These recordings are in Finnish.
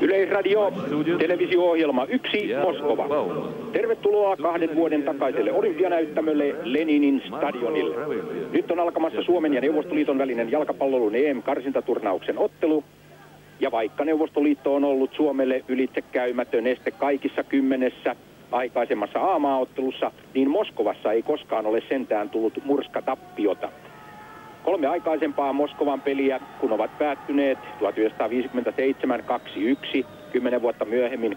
Yleisradio, televisio-ohjelma 1, Moskova. Tervetuloa 2 vuoden takaiselle olympianäyttämölle Leninin stadionille. Nyt on alkamassa Suomen ja Neuvostoliiton välinen jalkapallon EM-karsintaturnauksen ottelu. Ja vaikka Neuvostoliitto on ollut Suomelle ylitsekäymätön este kaikissa 10 aikaisemmassa A-maaottelussa, niin Moskovassa ei koskaan ole sentään tullut murskatappiota. 3 aikaisempaa Moskovan peliä, kun ovat päättyneet 1957 2-1, 10 vuotta myöhemmin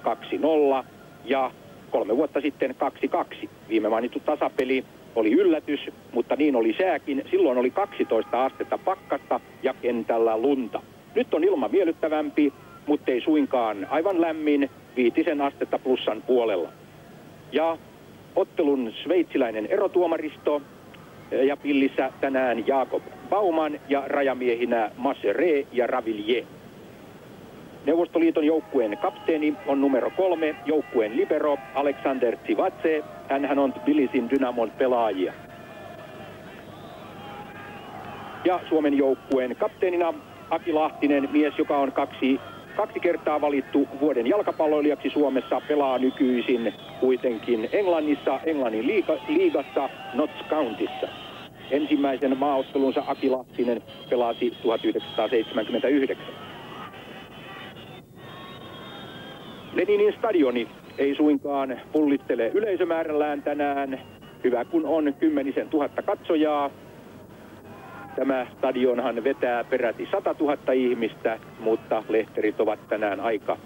2-0 ja 3 vuotta sitten 2-2. Viime mainittu tasapeli oli yllätys, mutta niin oli sääkin. Silloin oli 12 astetta pakkasta ja kentällä lunta. Nyt on ilma miellyttävämpi, mutta ei suinkaan aivan lämmin, 5 astetta plussan puolella. Ja ottelun sveitsiläinen erotuomaristo ja pillissä tänään Jakob Bauman ja rajamiehinä Masseret ja Ravillier. Neuvostoliiton joukkueen kapteeni on numero 3, joukkueen libero Alexander Tsivatse. Hänhän on Tbilisin Dynamon pelaajia. Ja Suomen joukkueen kapteenina Aki Lahtinen, mies, joka on kaksi kertaa valittu vuoden jalkapalloilijaksi Suomessa, pelaa nykyisin kuitenkin Englannissa, Englannin liigassa, Notts Countyssa. Ensimmäisen maaottelunsa Aki Lahtinen pelasi 1979. Leninin stadioni ei suinkaan pullittele yleisömäärällään tänään. Hyvä kun on 10 000 katsojaa. Tämä stadionhan vetää peräti 100 000 ihmistä, mutta lehterit ovat tänään aika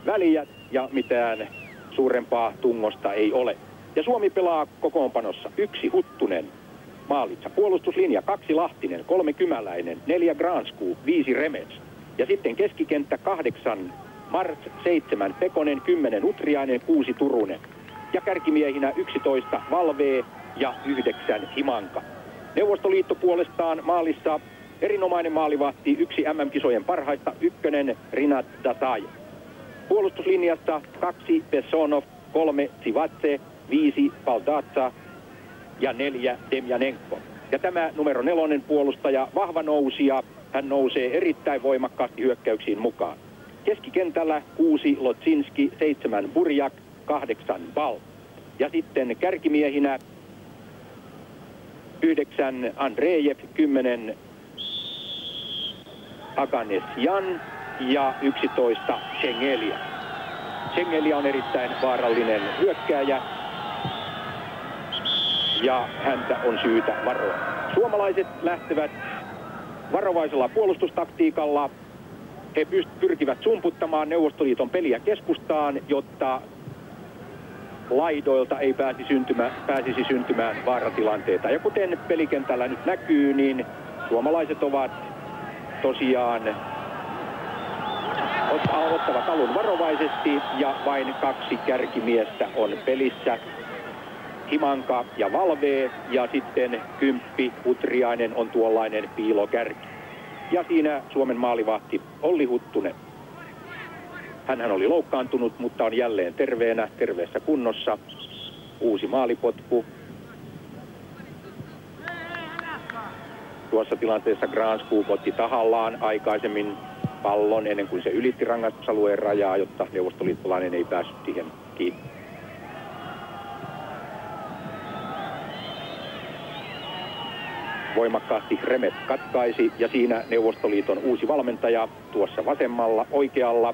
väljät ja mitään suurempaa tungosta ei ole. Ja Suomi pelaa kokoonpanossa 1 Huttunen maalissa, puolustuslinja 2 Lahtinen, 3 Kymäläinen, 4 Granskuu, 5 Remets. Ja sitten keskikenttä 8 Marts, 7 Pekonen, 10 Utriainen, 6 Turunen. Ja kärkimiehinä 11 Valvee ja 9 Himanka. Neuvostoliitto puolestaan maalissa erinomainen maalivahti, 1 MM-kisojen parhaista, 1 Rinat Dataj. Puolustuslinjassa 2 Bessonov, 3 Tsivatse, 5 Paldatsa ja 4 Demjanenko. Ja tämä numero 4 puolustaja, vahva nousija, hän nousee erittäin voimakkaasti hyökkäyksiin mukaan. Keskikentällä 6 Lotsinski, 7 Burjak, 8 Bal. Ja sitten kärkimiehinä 9 Andreev, 10 Aganesian ja 11 Schengelia. Schengelia on erittäin vaarallinen hyökkääjä ja häntä on syytä varoa. Suomalaiset lähtevät varovaisella puolustustaktiikalla. He pyrkivät sumputtamaan Neuvostoliiton peliä keskustaan, jotta laidoilta ei pääsisi syntymään vaaratilanteita. Ja kuten pelikentällä nyt näkyy, niin suomalaiset ovat tosiaan ottavat alun varovaisesti ja vain 2 kärkimiestä on pelissä. Himanka ja Valvee ja sitten 10 Utriainen on tuollainen piilokärki. Ja siinä Suomen maalivahti Olli Huttunen. Hänhän oli loukkaantunut, mutta on jälleen terveessä kunnossa. Uusi maalipotku. Tuossa tilanteessa Granskuu otti tahallaan aikaisemmin pallon ennen kuin se ylitti rangaistusalueen rajaa, jotta neuvostoliittolainen ei päässyt siihen kiinni. Voimakkaasti Remet katkaisi ja siinä Neuvostoliiton uusi valmentaja tuossa vasemmalla oikealla.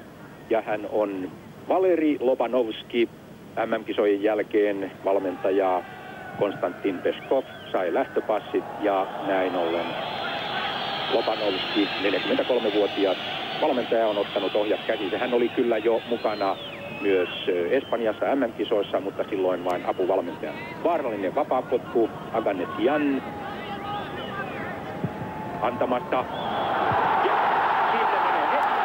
Ja hän on Valeri Lobanovski. MM-kisojen jälkeen valmentaja Konstantin Peskov sai lähtöpassit ja näin ollen Lobanovski, 43-vuotias valmentaja, on ottanut ohjat käsissä. Hän oli kyllä jo mukana myös Espanjassa MM-kisoissa, mutta silloin vain apuvalmentaja. Vaarallinen vapaapotku, Aganesian antamasta. Ja sinne menee heti.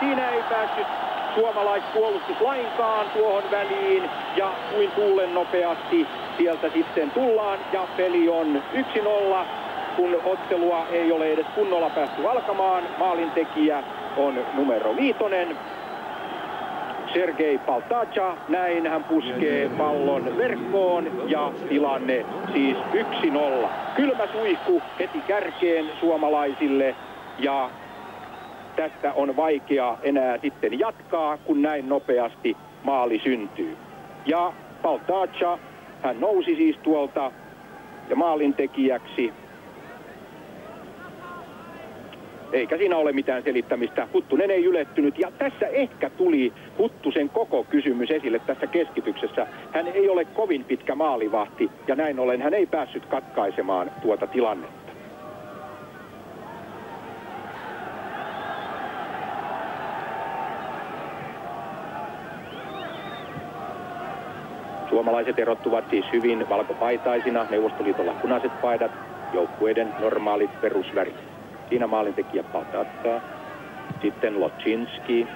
Siinä ei päässyt suomalaispuolustus lainkaan tuohon väliin ja kuin tuulen nopeasti sieltä sitten tullaan ja peli on 1-0, kun ottelua ei ole edes kunnolla päästy alkamaan. Maalintekijä on numero 5, Sergei Paltacha. Näin hän puskee pallon verkkoon ja tilanne siis 1-0. Kylmä suihku heti kärkeen suomalaisille ja tästä on vaikea enää sitten jatkaa, kun näin nopeasti maali syntyy. Ja Paltacha, hän nousi siis tuolta ja maalintekijäksi. Eikä siinä ole mitään selittämistä. Huttunen ei ylettynyt ja tässä ehkä tuli Huttusen koko kysymys esille tässä keskityksessä. Hän ei ole kovin pitkä maalivahti ja näin ollen hän ei päässyt katkaisemaan tuota tilannetta. Suomalaiset erottuvat siis hyvin valkopaitaisina, Neuvostoliitolla punaiset paidat, joukkueiden normaalit perusvärit. Siinä maalintekijä Paltacha, sitten Lotchinski,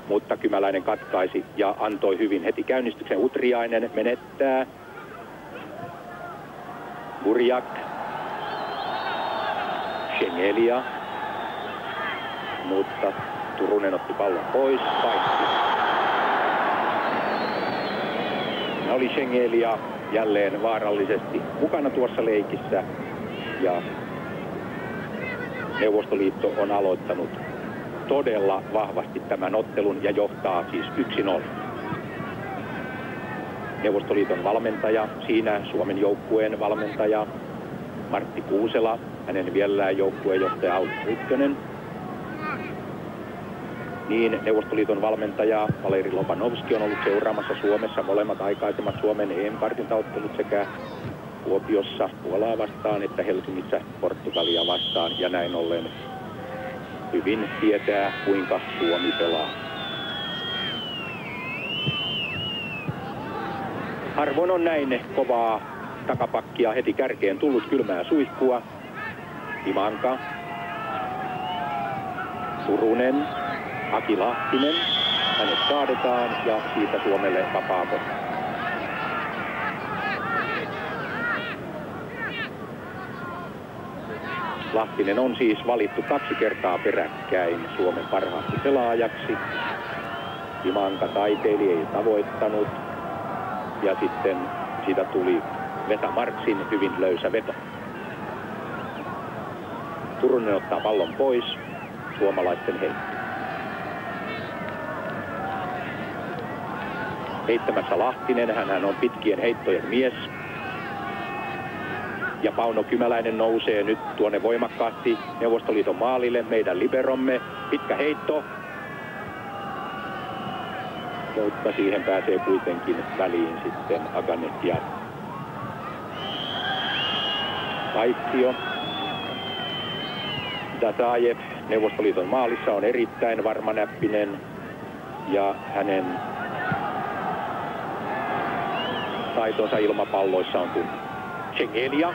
mutta Kymäläinen katkaisi ja antoi hyvin heti käynnistyksen. Utriainen menettää. Burjak, Shengelia, mutta Turunen otti pallon pois, paikki. Oli Shengelia jälleen vaarallisesti mukana tuossa leikissä ja Neuvostoliitto on aloittanut todella vahvasti tämän ottelun ja johtaa siis 1-0. Neuvostoliiton valmentaja, siinä Suomen joukkueen valmentaja Martti Kuusela, hänen vielä joukkueenjohtaja Auto Ykkönen. Niin Neuvostoliiton valmentaja Valeri Lobanovski on ollut seuraamassa Suomessa molemmat aikaisemmat Suomen EM-karsintaottelut sekä Kuopiossa Puolaa vastaan että Helsingissä Portugalia vastaan ja näin ollen hyvin tietää kuinka Suomi pelaa. Harvoin on näin kovaa takapakkia heti kärkeen tullut kylmää suihkua. Ivanka, Turunen, Aki Lahtinen, hänet kaadetaan ja siitä Suomelle vapaa kohta. Lahtinen on siis valittu 2 kertaa peräkkäin Suomen parhaaksi pelaajaksi. Ivanka taiteili, ei tavoittanut. Ja sitten siitä tuli Vesa Martsin hyvin löysä veto. Turunen ottaa pallon pois. Suomalaisten heitto. Heittämässä Lahtinen, hän on pitkien heittojen mies. Ja Pauno Kymäläinen nousee nyt tuonne voimakkaasti Neuvostoliiton maalille, meidän liberomme. Pitkä heitto. Mutta siihen pääsee kuitenkin väliin sitten Aganek ja Paitsio. Dadajev Neuvostoliiton maalissa on erittäin varmanäppinen ja hänen taitonsa ilmapalloissa on tunnettu. Shengelia,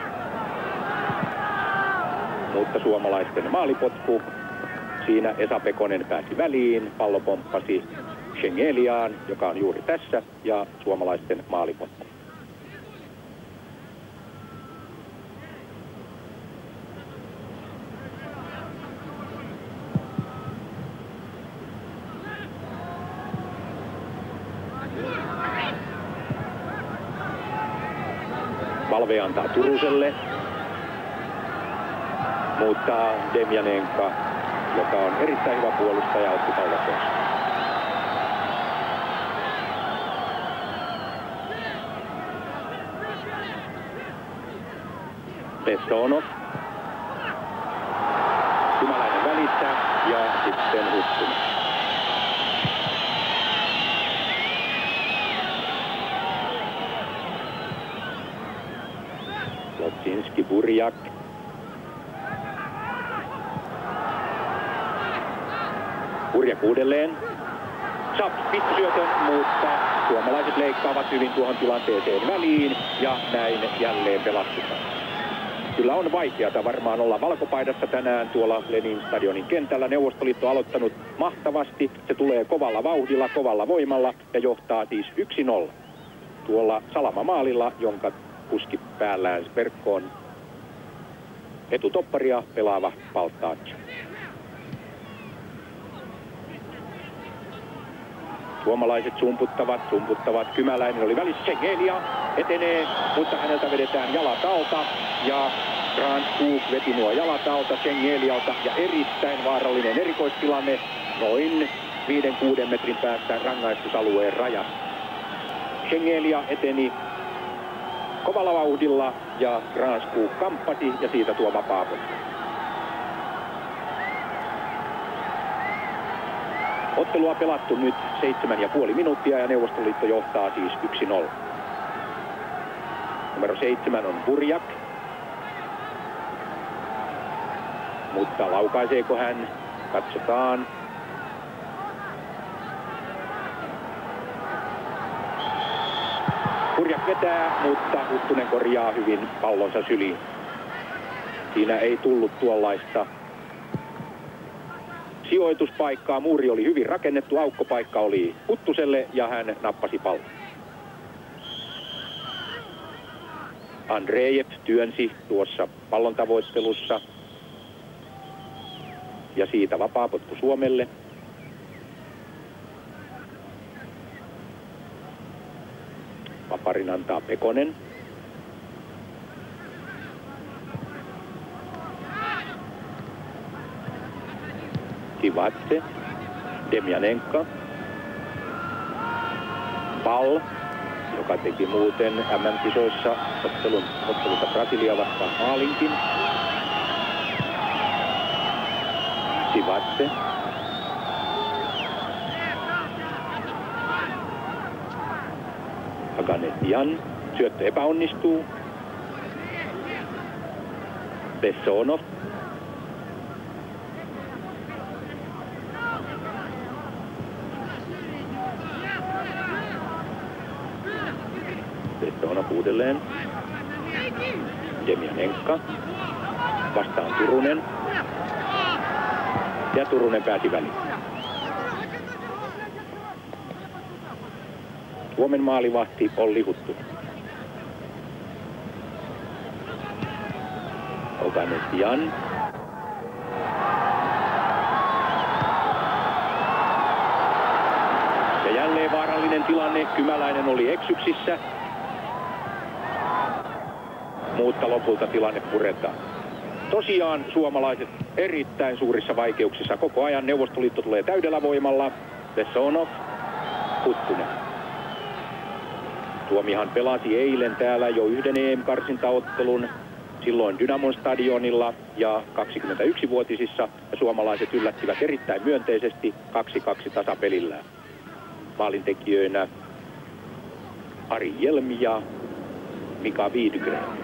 mutta suomalaisten maalipotku. Siinä Esa Pekonen pääsi väliin, pallo pomppasi Shengeliaan, joka on juuri tässä, ja suomalaisten maalipotku. Valve antaa Turuselle, mutta Demjanenka, joka on erittäin hyvä puolustaja, otti pallon pois. Bessonov. Kymäläinen välissä ja sitten Huttunen. Lotchinski, Burjak. Burjak uudelleen. Saa pistosyötön, mutta suomalaiset leikkaavat hyvin tuohon tilanteeseen väliin ja näin jälleen pelastetaan. Kyllä on vaikeata varmaan olla valkopaidassa tänään tuolla Lenin stadionin kentällä. Neuvostoliitto aloittanut mahtavasti. Se tulee kovalla vauhdilla, kovalla voimalla ja johtaa siis 1-0 tuolla Salama-maalilla, jonka puski päällään verkkoon etutopparia pelaava Paltacha. Suomalaiset sumputtavat. Kymäläinen oli välissä. Shengelia etenee, mutta häneltä vedetään jalat alta ja Granskog veti nuo jalat alta Schengelialta ja erittäin vaarallinen erikoistilanne noin 5-6 metrin päästä rangaistusalueen rajasta. Schengelia eteni kovalla vauhdilla ja Granskog kamppasi ja siitä tuo vapaapotku. Ottelua pelattu nyt 7,5 minuuttia ja Neuvostoliitto johtaa siis 1-0. Numero 7 on Burjak. Mutta laukaiseeko hän? Katsotaan. Burjak vetää, mutta Huttunen korjaa hyvin pallonsa syliin. Siinä ei tullut tuollaista sijoituspaikkaa. Muuri oli hyvin rakennettu, aukkopaikka oli Huttuselle ja hän nappasi pallon. Andreev työnsi tuossa pallon tavoittelussa. Ja siitä vapaapotku Suomelle. Vaparin antaa Pekonen. Kivatse. Demjanenka. Ball, joka teki muuten MM-kisoissa ottelussa Brasilia vastaan maalinkin. Kivatse. Aganesian. Syöttö epäonnistuu. Bessonov. Bessonov uudelleen. Demjanenka. Vastaan Turunen. Ja Turunen pääsi väliin. Suomen maalivahti Olli Huttunen. Oganesian. Ja jälleen vaarallinen tilanne. Kymäläinen oli eksyksissä. Mutta lopulta tilanne puretaan. Tosiaan suomalaiset erittäin suurissa vaikeuksissa koko ajan. Neuvostoliitto tulee täydellä voimalla. Bessonov, Huttunen. Suomihan pelasi eilen täällä jo yhden EM-karsintaottelun. Silloin Dynamon stadionilla ja 21-vuotisissa. Ja suomalaiset yllättivät erittäin myönteisesti 2-2 tasapelillään. Maalintekijöinä Ari Jelmi ja Mika Widgren.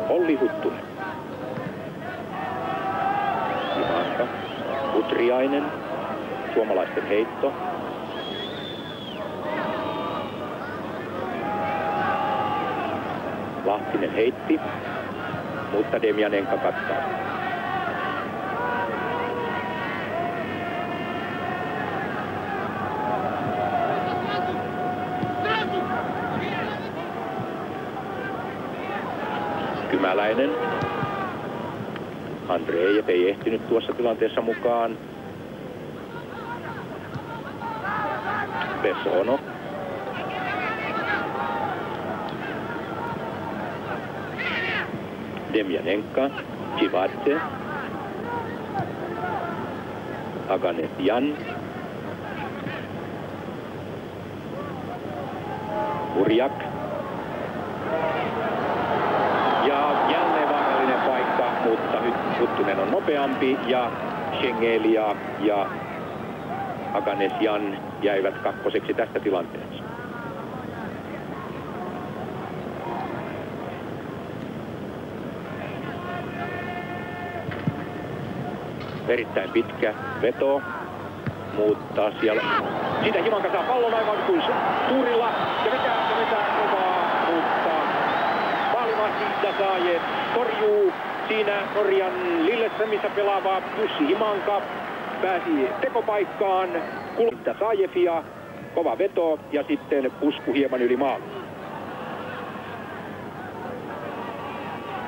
Olli Huttunen. Ivanka. Utriainen. Suomalaisten heitto. Lahtinen heitti, mutta Demjanenka kattaa. Kymäläinen. Andreev ei ehtinyt tuossa tilanteessa mukaan. Bessonov. Demjanenka, Kivatse, Aganesian, Burjak. Ja jälleen vaarallinen paikka, mutta nyt Huttunen on nopeampi ja Schengelia ja Aganesian jäivät kakkoseksi tästä tilanteessa. Erittäin pitkä veto, mutta siellä siitä Himanka saa pallon aivan kuin Tuurilla ja vetää kovaa, mutta maalivahti Dasajev torjuu. Siinä Norjan Lilleströmissä pelaava Jussi Himanka pääsi tekopaikkaan, kuluttaa Dasajevia, kova veto ja sitten pusku hieman yli maali.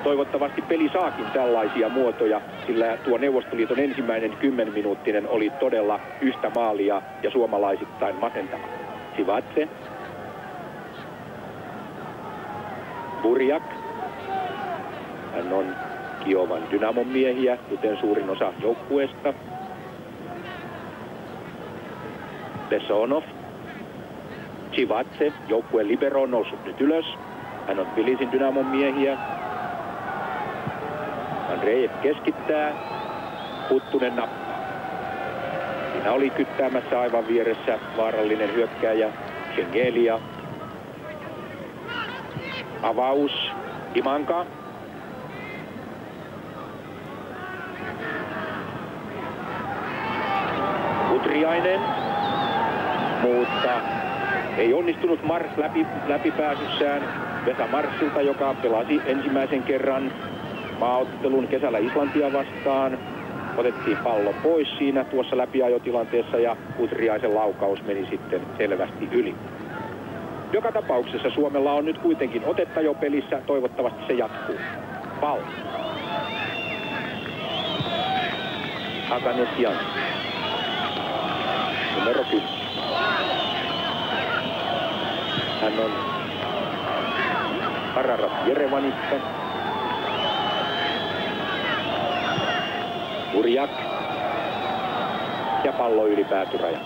Toivottavasti peli saakin tällaisia muotoja, sillä tuo Neuvostoliiton ensimmäinen 10-minuuttinen oli todella yhtä maalia ja suomalaisittain masentava. Sivatse. Burjak. Hän on Kiovan Dynamon miehiä, kuten suurin osa joukkueesta. Besonov. Chivatse, joukkueen libero, on noussut nyt ylös. Hän on Tbilisin Dynamon miehiä. Andreev keskittää. Huttunen nappaa. Siinä oli kyttäämässä aivan vieressä vaarallinen hyökkääjä Shengelia. Avaus. Imanka. Utriainen. Mutta ei onnistunut Mars läpipääsyssään Vesa Marsilta, joka pelasi ensimmäisen kerran maaottelun kesällä Islantia vastaan. Otettiin pallo pois siinä tuossa läpiajotilanteessa ja Utriaisen laukaus meni sitten selvästi yli. Joka tapauksessa Suomella on nyt kuitenkin otetta jo pelissä. Toivottavasti se jatkuu. Pallo. Aganesian. Numero 10. Hän on Ararat Jerevanista. Burjak. Ja pallo yli päätyrajan.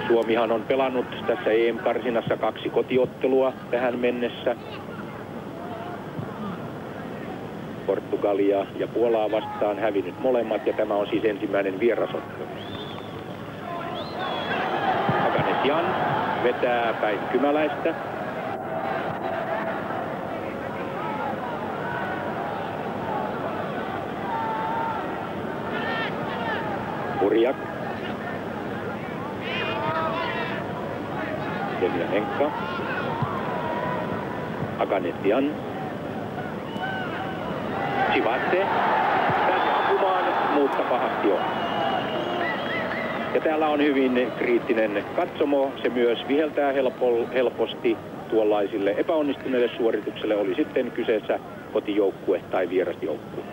Suomihan on pelannut tässä EM-karsinassa 2 kotiottelua tähän mennessä. Portugalia ja Puolaa vastaan hävinnyt molemmat ja tämä on siis ensimmäinen vierasottelu. Aganesian vetää päin Kymäläistä. Burjak. Demjanenko. Aganesian. Chivatse. Pääsi ampumaan, mutta pahasti on. Ja täällä on hyvin kriittinen katsomo. Se myös viheltää helposti tuollaisille epäonnistuneille suoritukselle, oli sitten kyseessä kotijoukkue tai vierasjoukkue.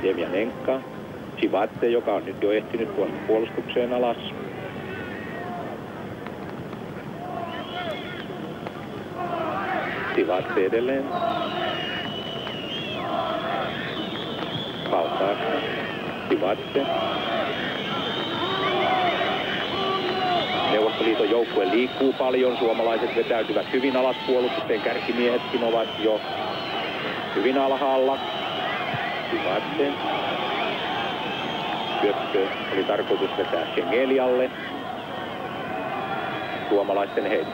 Demjanenko. Chivatse, joka on nyt jo ehtinyt puolustukseen alas. Chivatse edelleen. Valtaassa. Chivatse. Neuvostoliiton joukkue liikkuu paljon. Suomalaiset vetäytyvät hyvin alas puolustukseen. Kärkimiehetkin ovat jo hyvin alhaalla. Chivatse. Syöttö oli tarkoitus vetää Shengelialle. Suomalaisten heitto.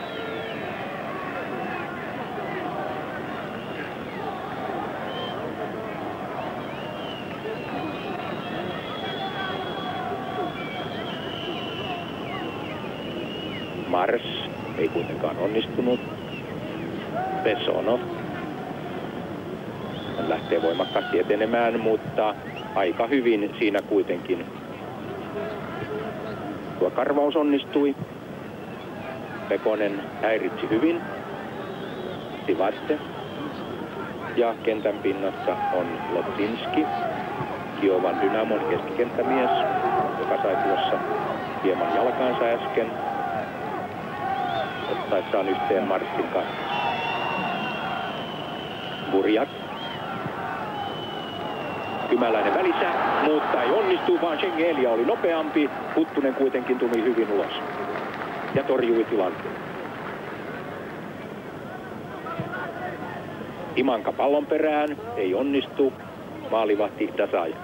Mars ei kuitenkaan onnistunut. Besonov. Hän lähtee voimakkaasti etenemään, mutta aika hyvin siinä kuitenkin. Tuo karvaus onnistui. Pekonen häiritsi hyvin. Chivatse. Ja kentän pinnassa on Lotsinski, Kiovan Dynamon keskikenttämies, joka sai tuossa hieman jalkaansa äsken ottaessaan yhteen Marsin kanssa. Burjak. Kymäläinen välissä, mutta ei onnistu, vaan Shengelia oli nopeampi. Huttunen kuitenkin tuli hyvin ulos ja torjui tilanteen. Imanka pallon perään, ei onnistu. Maalivahti Dasaja.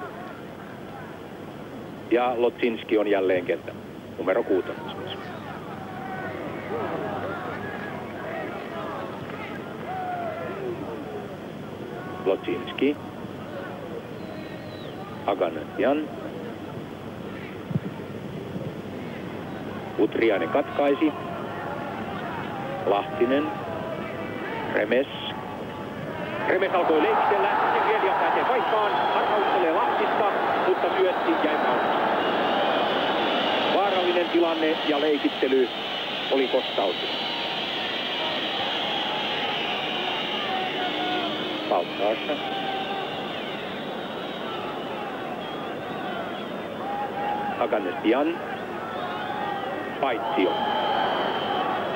Ja Lotsinski on jälleen kentällä. Numero 6. Lotsinski. Aganesian. Utriainen katkaisi. Lahtinen. Remes. Remes alkoi leikitellä. Shengelia pääsee paikkaan. Harhauttelee Lahtista, mutta syötti jäi pauksi. Vaarallinen tilanne ja leikittely oli kostautunut. Valtaassa. Aganesian. Paitsio.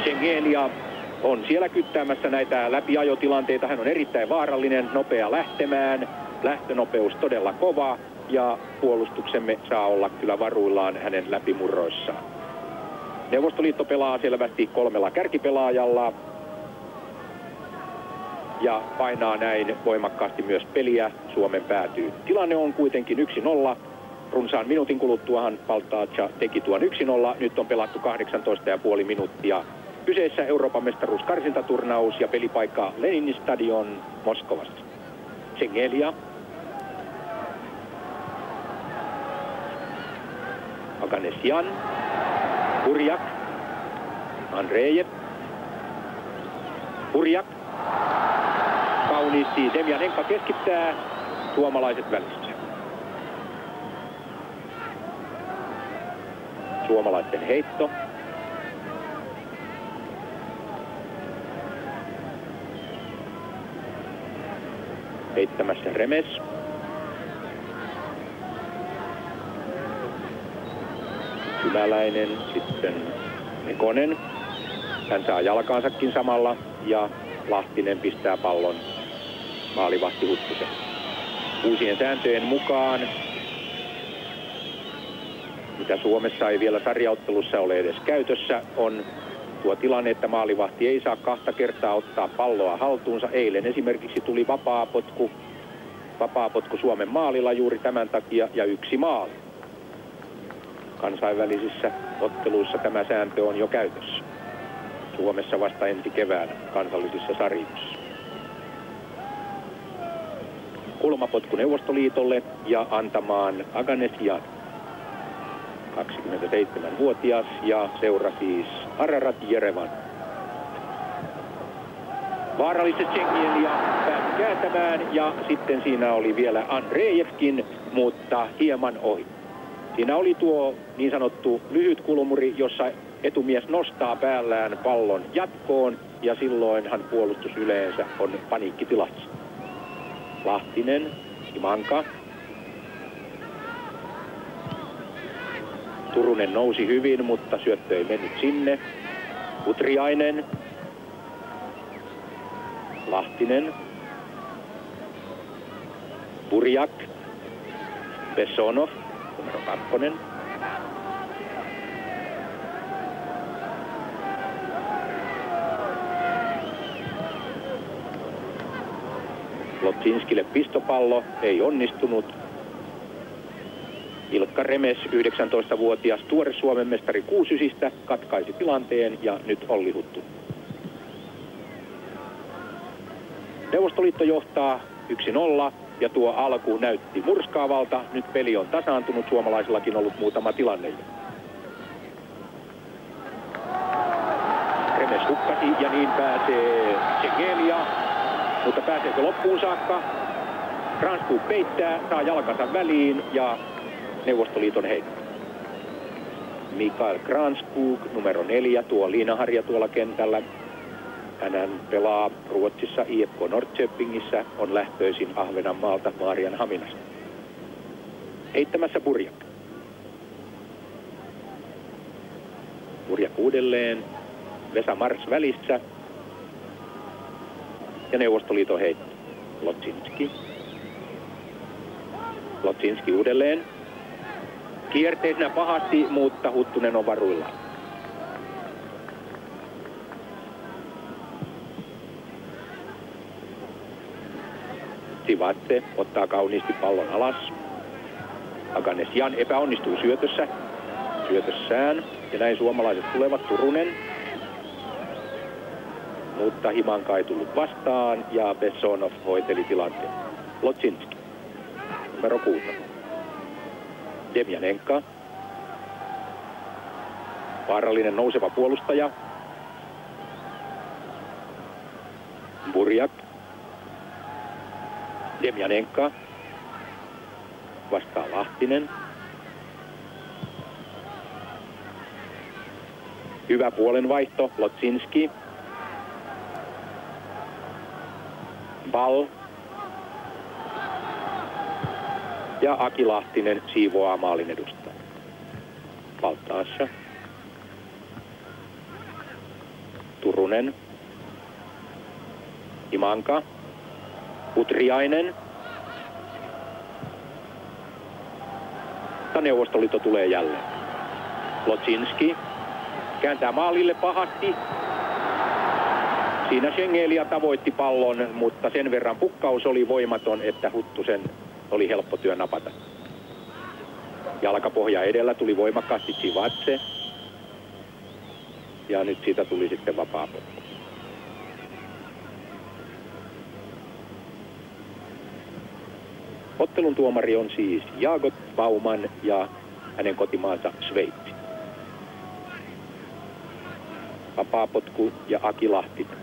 Tsengelia on siellä kyttäämässä näitä läpiajotilanteita. Hän on erittäin vaarallinen, nopea lähtemään. Lähtönopeus todella kova ja puolustuksemme saa olla kyllä varuillaan hänen läpimurroissaan. Neuvostoliitto pelaa selvästi 3 kärkipelaajalla ja painaa näin voimakkaasti myös peliä Suomen päätyyn. Tilanne on kuitenkin 1-0. Runsaan minuutin kuluttuahan Paltacha teki tuon 1-0. Nyt on pelattu 18,5 minuuttia. Kyseessä Euroopan mestaruuskarsintaturnaus ja pelipaikka Leninin stadion Moskovassa. Tsengelia. Aganesian. Burjak. Andreev. Burjak. Kauniisti Demjanenka keskittää. Suomalaiset välissä. Suomalaisten heitto. Heittämässä Remes. Syväläinen, sitten Mekonen. Hän saa jalkaansakin samalla ja Lahtinen pistää pallon maalivahti Huttusen. Uusien sääntöjen mukaan, mitä Suomessa ei vielä sarjaottelussa ole edes käytössä, on tuo tilanne, että maalivahti ei saa 2 kertaa ottaa palloa haltuunsa. Eilen esimerkiksi tuli vapaapotku Suomen maalilla juuri tämän takia ja 1 maali. Kansainvälisissä otteluissa tämä sääntö on jo käytössä. Suomessa vasta ensi keväänä kansallisissa sarjoissa. Kulmapotku Neuvostoliitolle ja antamaan Aganesian. 27-vuotias ja seura siis Ararat Jerevan. Vaaralliset Tsengelia pääsi kääntämään ja sitten siinä oli vielä Andreevkin, mutta hieman ohi. Siinä oli tuo niin sanottu lyhyt kulmuri, jossa etumies nostaa päällään pallon jatkoon ja silloinhan puolustus yleensä on paniikkitilassa. Lahtinen, Imanka. Turunen nousi hyvin, mutta syöttö ei mennyt sinne. Utriainen. Lahtinen. Burjak. Bessonov, numero 2. Lotsinskille pistopallo, ei onnistunut. Ilkka Remes, 19-vuotias, tuore Suomen mestari 69, katkaisi tilanteen ja nyt Olli Huttu. Neuvostoliitto johtaa 1-0 ja tuo alku näytti murskaavalta. Nyt peli on tasaantunut, suomalaisillakin ollut muutama tilanne. Remes hukkasi ja niin pääsee Tsengelia, mutta pääseekö loppuun saakka? Granskog peittää, saa jalkansa väliin ja Neuvostoliiton heitto. Mikael Granskog, numero 4, tuo liinaharja tuolla kentällä. Hän pelaa Ruotsissa IFK Norrköpingissä, on lähtöisin Ahvenanmaalta Maarianhaminasta. Heittämässä Burjak. Burjak uudelleen, Vesa Mars välissä ja Neuvostoliiton heitto. Lotsinski. Lotsinski uudelleen. Kierteisenä pahasti, mutta Huttunen on varuillaan. Sivatse ottaa kauniisti pallon alas. Aganesian epäonnistuu syötössään. Ja näin suomalaiset tulevat. Turunen. Mutta Himanka ei tullut vastaan ja Bessonov hoiteli tilanteen. Lotsinski. Numero 6. Demjanenka. Vaarallinen nouseva puolustaja. Burjak. Demjanenka. Vastaa Lahtinen. Hyvä puolenvaihto. Lotsinski. Ball. Ja Aki Lahtinen siivoaa maalin edustaa. Valtaassa. Turunen. Imanka. Utriainen. Neuvostoliitto tulee jälleen. Lotsinski kääntää maalille pahasti. Siinä Schengelia tavoitti pallon, mutta sen verran pukkaus oli voimaton, että Huttusen oli helppo työ napata. Jalkapohja edellä tuli voimakkaasti Tsivatse. Ja nyt siitä tuli sitten vapaa potku. Ottelun tuomari on siis Jagot Bauman ja hänen kotimaansa Sveitsi. Vapaapotku ja Aki Lahtinen.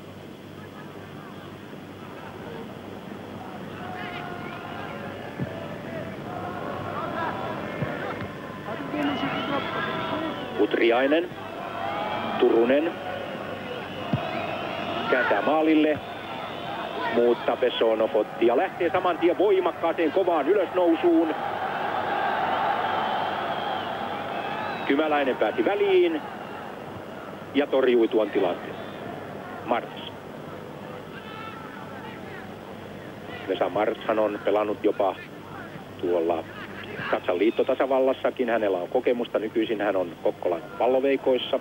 Utriainen. Turunen. Kääntää maalille. Mutta Bessonov otti ja lähtee saman tien voimakkaaseen kovaan ylösnousuun. Kymäläinen pääsi väliin ja torjui tuon tilanteen. Marts. Vesa Martshan on pelannut jopa tuolla Saksan liittotasavallassakin. Hänellä on kokemusta. Nykyisin hän on Kokkolan palloveikoissa.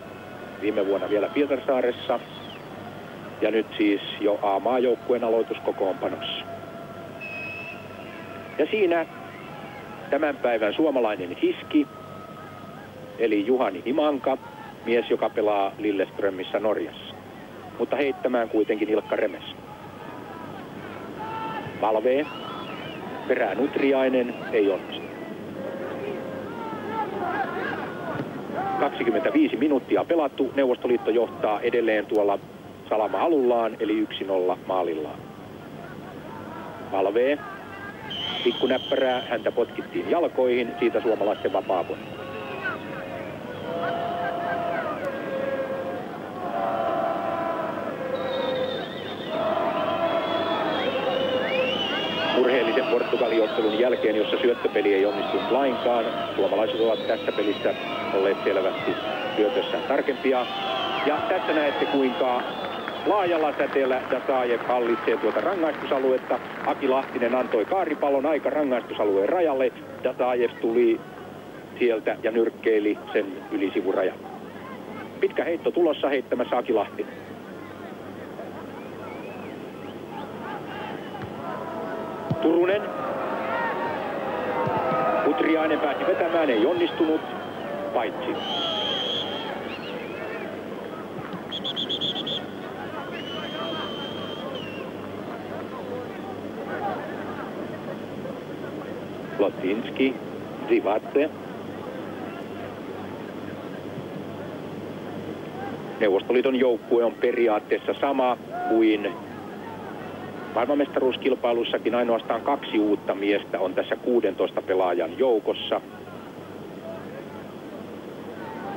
Viime vuonna vielä Pietarsaaressa. Ja nyt siis jo A-maajoukkueen aloituskokoonpanossa. Ja siinä tämän päivän suomalainen hiski, eli Juhani Imanka, mies joka pelaa Lilleströmissä Norjassa. Mutta heittämään kuitenkin Ilkka Remes. Valvee, perään Utriainen, ei onnistu. 25 minuuttia pelattu, Neuvostoliitto johtaa edelleen tuolla Salama-alullaan, eli 1-0 maalillaan. Valvee. Pikkunäppärää, häntä potkittiin jalkoihin, siitä suomalaisten vapaapotku. Murheellisen Portugali-ottelun jälkeen, jossa syöttöpeli ei onnistunut lainkaan, suomalaiset ovat tässä pelissä olleet selvästi syötössä tarkempia. Ja tässä näette, kuinka laajalla säteellä Dasajev hallitsee tuota rangaistusaluetta. Aki Lahtinen antoi kaaripallon aika rangaistusalueen rajalle. Dasajev tuli sieltä ja nyrkkeili sen ylisivurajan. Pitkä heitto tulossa, heittämässä Aki Lahtinen. Turunen. Utriainen pääsi vetämään, ei onnistunut, paitsi. Lotsinski, Tsivatse. Neuvostoliiton joukkue on periaatteessa sama kuin maailmanmestaruuskilpailussakin. Ainoastaan 2 uutta miestä on tässä 16 pelaajan joukossa.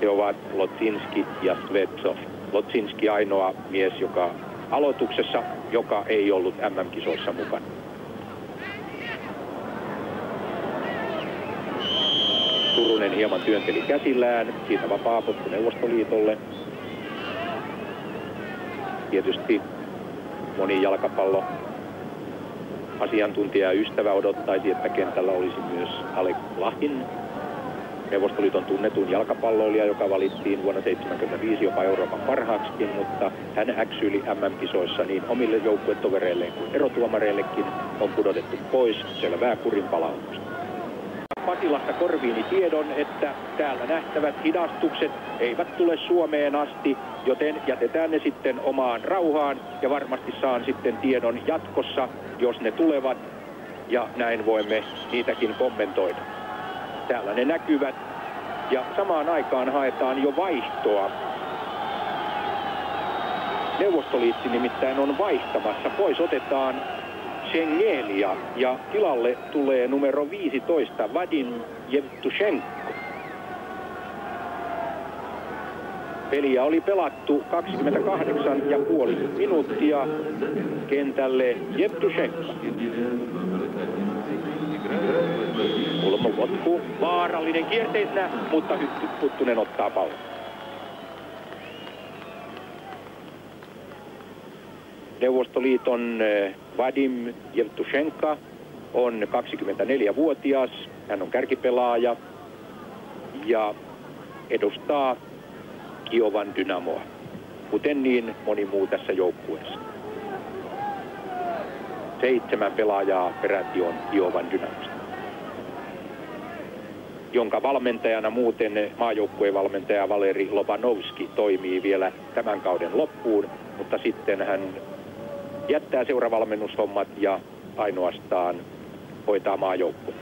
He ovat Lotsinski ja Svetsov. Lotsinski ainoa mies, joka aloituksessa, joka ei ollut MM-kisoissa mukana. Turunen hieman työnteli käsillään, siitä vapaapotku Neuvostoliitolle. Tietysti moni jalkapallo asiantuntija ja ystävä odottaisi, että kentällä olisi myös Alek Lahin, Neuvostoliiton tunnetun jalkapalloilija, joka valittiin vuonna 1975 jopa Euroopan parhaaksikin, mutta hän äksyili MM-kisoissa niin omille joukkuetovereilleen kuin erotuomareillekin on pudotettu pois, selvää kurinpalautusta. Pasilasta korviini tiedon, että täällä nähtävät hidastukset eivät tule Suomeen asti, joten jätetään ne sitten omaan rauhaan ja varmasti saan sitten tiedon jatkossa, jos ne tulevat, ja näin voimme niitäkin kommentoida. Täällä ne näkyvät ja samaan aikaan haetaan jo vaihtoa. Neuvostoliitti nimittäin on vaihtamassa. Pois otetaan Schengelia ja tilalle tulee numero 15 Vadim Yevtushenko. Peliä oli pelattu 28,5 minuuttia, kentälle Yevtushenko. Kulmapotku, vaarallinen kierteisenä, mutta Huttunen ottaa pallon. Neuvostoliiton Vadim Jevtushenka on 24-vuotias. Hän on kärkipelaaja ja edustaa Kiovan Dynamoa, kuten niin moni muu tässä joukkueessa. 7 pelaajaa peräti on Kiovan Dynamosta, jonka valmentajana muuten maajoukkueen valmentaja Valeri Lobanovski toimii vielä tämän kauden loppuun, mutta sitten hän jättää seuravalmennushommat ja ainoastaan hoitaa maajoukkueen.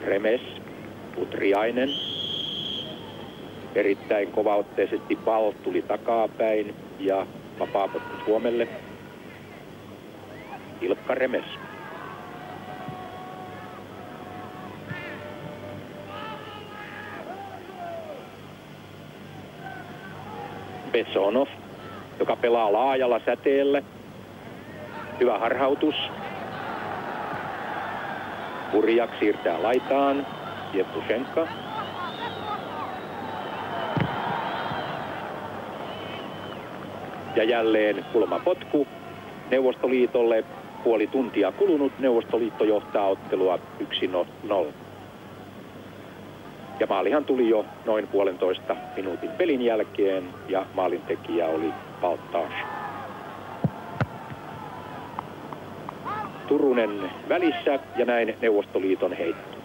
Remes, Utriainen. Erittäin kovaotteisesti Pal tuli takapäin ja vapaapotku Suomelle. Ilkka Remes. Besonov, joka pelaa laajalla säteellä. Hyvä harhautus. Burjak siirtää laitaan. Jevtushenka. Ja jälleen kulmapotku Neuvostoliitolle. Puoli tuntia kulunut. Neuvostoliitto johtaa ottelua 1-0. Ja maalihan tuli jo noin 1,5 minuutin pelin jälkeen ja maalintekijä oli Baltas. Turunen välissä ja näin Neuvostoliiton heitto.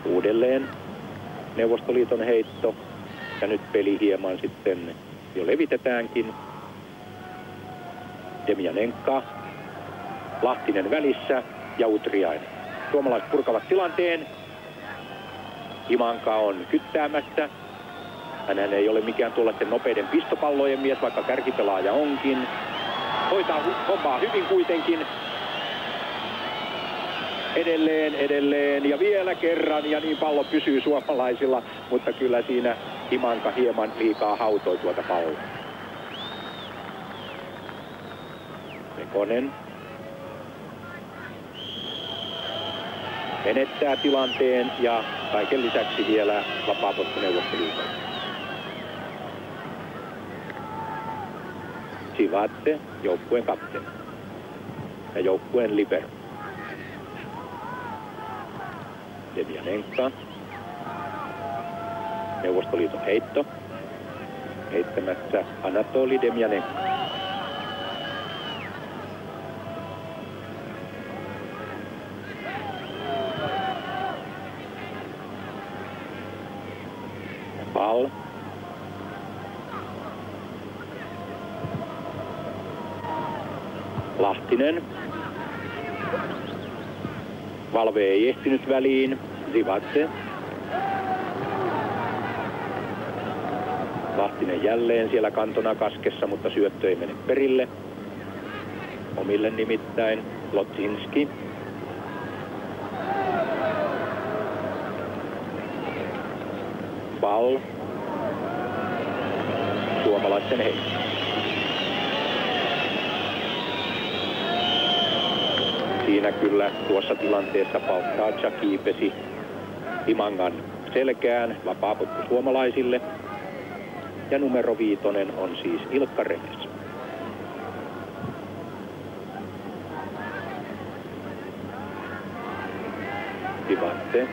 Uudelleen Neuvostoliiton heitto. Ja nyt peli hieman sitten jo levitetäänkin. Demjanenka, Lahtinen välissä ja Utriainen. Suomalaiset purkavat tilanteen. Imanka on kyttäämässä. Hän ei ole mikään tuollaisten nopeiden pistopallojen mies, vaikka kärkipelaaja onkin. Hoitaa hommaa hyvin kuitenkin. Edelleen ja vielä kerran ja niin pallo pysyy suomalaisilla, mutta kyllä siinä Imanka hieman liikaa hautoi tuota palloa. Mekonen menettää tilanteen ja kaiken lisäksi vielä vapaapotku Neuvostoliiton. Sivatse, joukkueen kapteeni ja joukkueen libero. Demjanenka. Neuvostoliiton heitto. Heittämässä Anatoli Demjanenka. Pal. Lahtinen. Valve ei ehtinyt väliin. Sivatse. Lahtinen jälleen siellä kantona kaskessa, mutta syöttö ei mene perille. Omille nimittäin. Lotsinski. Pal. Suomalaisten heitto. Siinä kyllä tuossa tilanteessa Baltacha kiipesi Imangan selkään. Vapaapotku suomalaisille. Ja numero 5 on siis Ilkka Remes. Sivatse.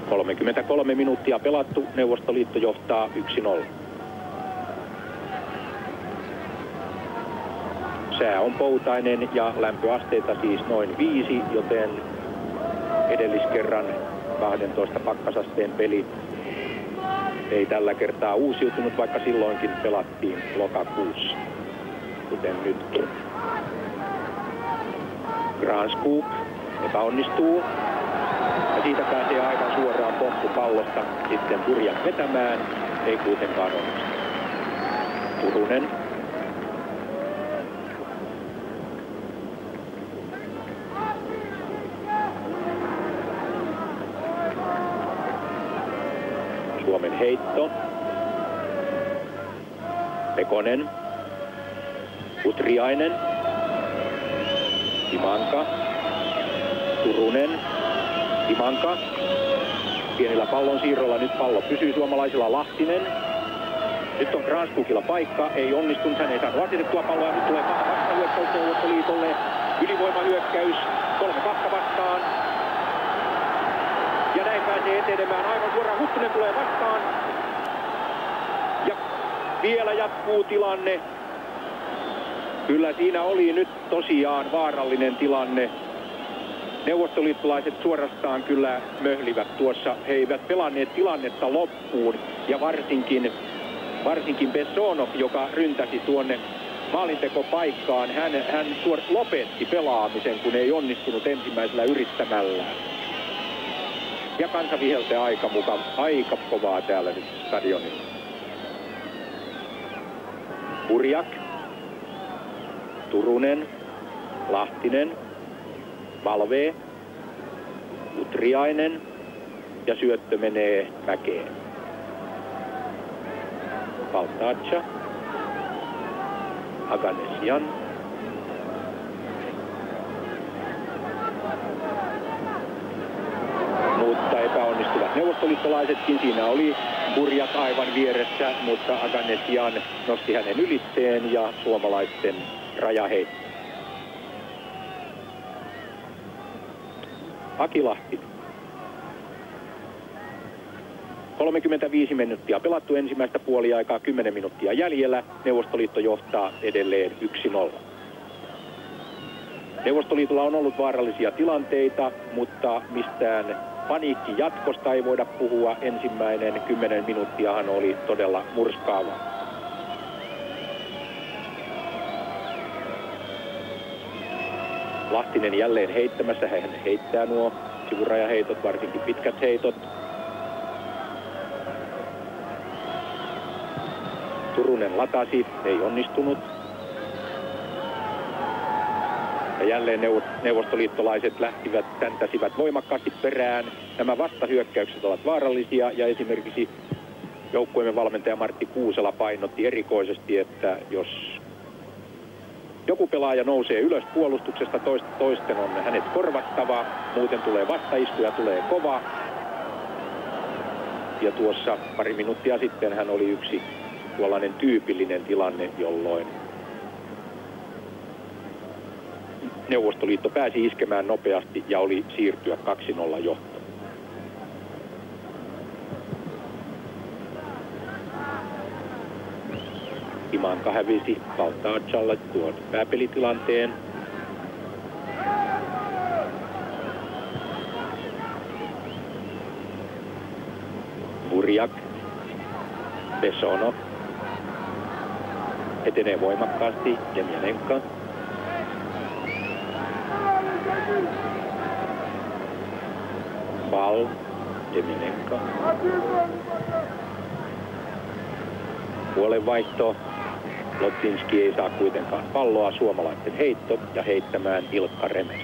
...33 minuuttia pelattu. Neuvostoliitto johtaa 1-0. Sää on poutainen ja lämpöasteita siis noin 5, joten edelliskerran 12 pakkasasteen peli ei tällä kertaa uusiutunut, vaikka silloinkin pelattiin lokakuussa, kuten nytkin. Granskog epäonnistuu ja siitä pääsee aivan suoraan pomppupallosta sitten Burjak vetämään, ei kuitenkaan onnistu. Turunen. Suomen heitto. Pekonen. Utriainen. Timanka. Turunen. Timanka. Pienillä pallon siirrolla nyt pallo pysyy suomalaisilla. Lahtinen. Nyt on Granskukilla paikka. Ei onnistunut. Hän ei saanut asetettua palloa. Nyt tulee paha vastahyökkäys Neuvostoliitolle. Ylivoimahyökkäys. 3-2 vastaan. Ja näin pääsee etenemään. Aivan suoraan Huttunen tulee vastaan. Ja vielä jatkuu tilanne. Kyllä siinä oli nyt tosiaan vaarallinen tilanne. Neuvostoliittolaiset suorastaan kyllä möhlivät tuossa. He eivät pelanneet tilannetta loppuun. Ja varsinkin Bessonov, joka ryntäsi tuonne maalintekopaikkaan, hän lopetti pelaamisen, kun ei onnistunut ensimmäisellä yrittämällään. Ja kansa viheltää aika kovaa täällä nyt stadionilla. Burjak, Turunen, Lahtinen, Valvee, Utriainen ja syöttö menee Mäkeen. Paltacha, Aganesian. Mutta epäonnistuvat neuvostoliittolaisetkin. Siinä oli Burjak aivan vieressä, mutta Aganesian nosti hänen ylitteen ja suomalaisten rajaheitto. Akilahti. 35 minuuttia pelattu ensimmäistä puoliaikaa, 10 minuuttia jäljellä. Neuvostoliitto johtaa edelleen 1-0. Neuvostoliitolla on ollut vaarallisia tilanteita, mutta mistään paniikkijatkosta ei voida puhua. Ensimmäinen 10 minuuttiahan oli todella murskaava. Lahtinen jälleen heittämässä. Hän heittää nuo sivurajaheitot, varsinkin pitkät heitot. Turunen latasi, ei onnistunut. Ja jälleen neuvostoliittolaiset täntäsivät voimakkaasti perään. Nämä vastahyökkäykset ovat vaarallisia ja esimerkiksi joukkueemme valmentaja Martti Kuusela painotti erikoisesti, että jos joku pelaaja nousee ylös puolustuksesta, toisten on hänet korvattava, muuten tulee vastaiskuja, tulee kova. Ja tuossa pari minuuttia sitten hän oli yksi tuollainen tyypillinen tilanne, jolloin Neuvostoliitto pääsi iskemään nopeasti ja oli siirtyä 2-0 johtoon. Timanka hävisi Paltachalle tuon pääpelitilanteen. Burjak. Bessonov. Etenee voimakkaasti. Jemjanenka. Ball. Jemjanenka. Puolenvaihto. Lottinski ei saa kuitenkaan palloa. Suomalaisten heitto ja heittämään Ilkka Remes.